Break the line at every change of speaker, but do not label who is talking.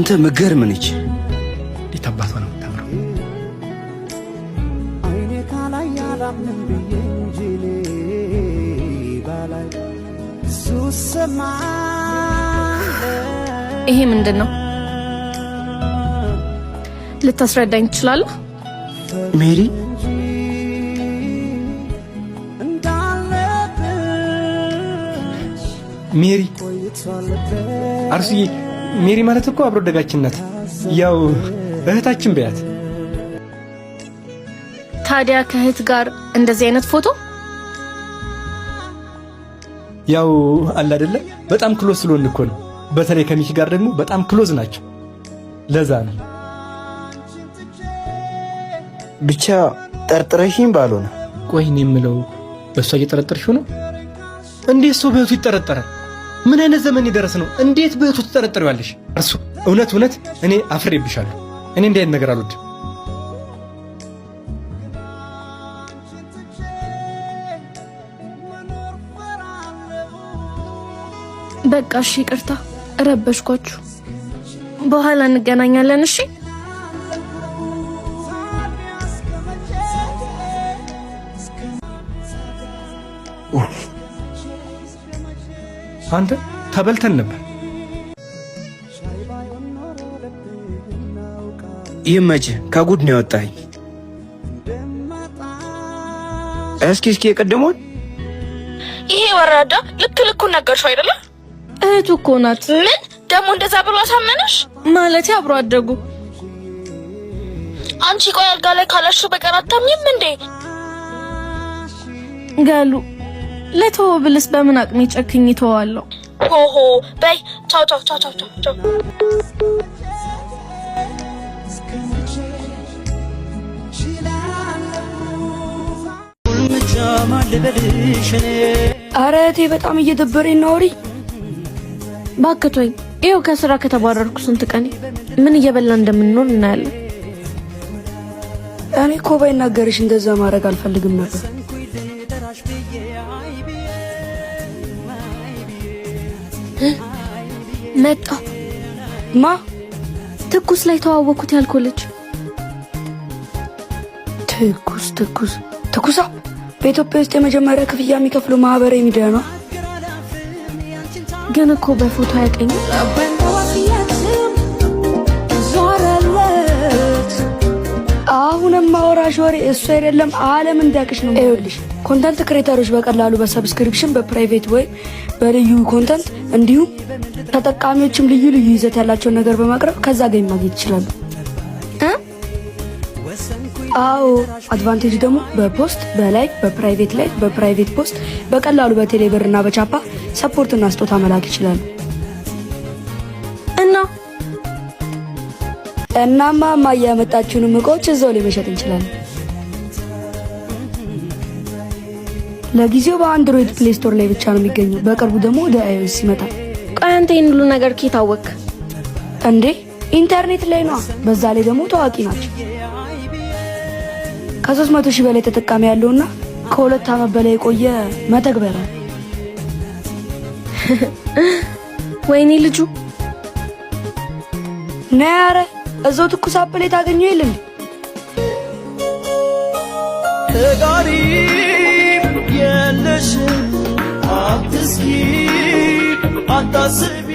አንተ ምገርም ነች።
ሊታባቷ ነው ታምረው
አይኔ ካላይ ያላምን ብዬ እንጂ ባላይ ሱሰማ
ይሄ ምንድነው? ልታስረዳኝ ትችላለህ?
ሜሪ
ሜሪ አርሱዬ ሜሪ ማለት እኮ አብሮ ደጋችን ናት። ያው እህታችን በያት።
ታዲያ ከእህት ጋር እንደዚህ አይነት ፎቶ
ያው አለ አይደለ? በጣም ክሎዝ ስለሆን እኮ ነው። በተለይ ከሚኪ ጋር ደግሞ በጣም ክሎዝ ናቸው። ለዛ ነው።
ብቻ ጠርጥረሽኝ ባልሆነ።
ቆይ እኔ የምለው በእሷ እየጠረጠርሽው ነው? እንዴት ሰው በእህቱ ይጠረጠራል? ምን አይነት ዘመን ይደረስ ነው? እንዴት በእህቱ ትጠረጠሪዋለሽ? እርሱ እውነት እኔ አፍሬብሻለሁ። እኔ እንዲህ አይነት ነገር አልወድም።
በቃ እሺ፣ ይቅርታ ረበሽኳችሁ። በኋላ እንገናኛለን። እሺ
አንተ ተበልተን ነበር።
ይመች ከጉድ ነው ያወጣኝ። እስኪ የቀደመውን
ይሄ ወራዳ ልኩን ነገርሽው አይደለ?
እህቱ እኮ ናት።
ምን ደግሞ እንደዛ ብሎ አሳመነሽ?
ማለት አብሮ አደጉ።
አንቺ ቆይ አልጋ ላይ ካላችሁ በቀር አታምኝም እንዴ?
ጋሉ ለተወው ብልስ በምን አቅሜ ጨክኝ ተዋለሁ።
ሆሆ በይ ቻው።
ኧረ እህቴ በጣም እየደበረኝ ነው። አውሪ
ባክቶኝ። ይኸው ከስራ ከተባረርኩ ስንት ቀን። ምን እየበላ እንደምንኖር እናያለን።
እኔ እኮ ባይናገርሽ እንደዛ ማድረግ አልፈልግም ነበር።
መጣ
ማ
ትኩስ ላይ ተዋወኩት ያልኩህ ልጅ።
ትኩሳ በኢትዮጵያ ውስጥ የመጀመሪያ ክፍያ የሚከፍሉ ማህበራዊ ሚዲያ ነው።
ግን እኮ በፎቶ ያቀኛል።
አሁንም ማውራሽ ወሬ እሱ አይደለም ዓለም እንዲያውቅሽ ነው። ይኸውልሽ ኮንተንት ክሬተሮች በቀላሉ በሰብስክሪፕሽን በፕራይቬት ወይ በልዩ ኮንተንት እንዲሁም ተጠቃሚዎችም ልዩ ይዘት ያላቸውን ነገር በማቅረብ ከዛ ጋር ማግኘት ይችላሉ። አዎ አድቫንቴጅ ደግሞ በፖስት በላይክ በፕራይቬት ፖስት በቀላሉ በቴሌብር እና በቻፓ ሰፖርት እና ስጦታ መላክ ይችላሉ። እናማ ማያመጣችሁንም እቃዎች እዛው ላይ መሸጥ እንችላለን። ለጊዜው በአንድሮይድ ፕሌይ ስቶር ላይ ብቻ ነው የሚገኘው። በቅርቡ ደግሞ ወደ iOS ይመጣል።
ቆይ አንተ ይሄን ሁሉ ነገር ከየት አወቅ
እንዴ? ኢንተርኔት ላይ ነው። በዛ ላይ ደግሞ ታዋቂ ናቸው። ከ300 ሺህ በላይ ተጠቃሚ ያለውና ከ2 ዓመት በላይ የቆየ መተግበሪያ።
ወይኔ ልጁ
ነያረ እዛው ትኩስ አፕል ታገኘው የለም
ተጋሪ የለሽ አትስኪ አታስቢ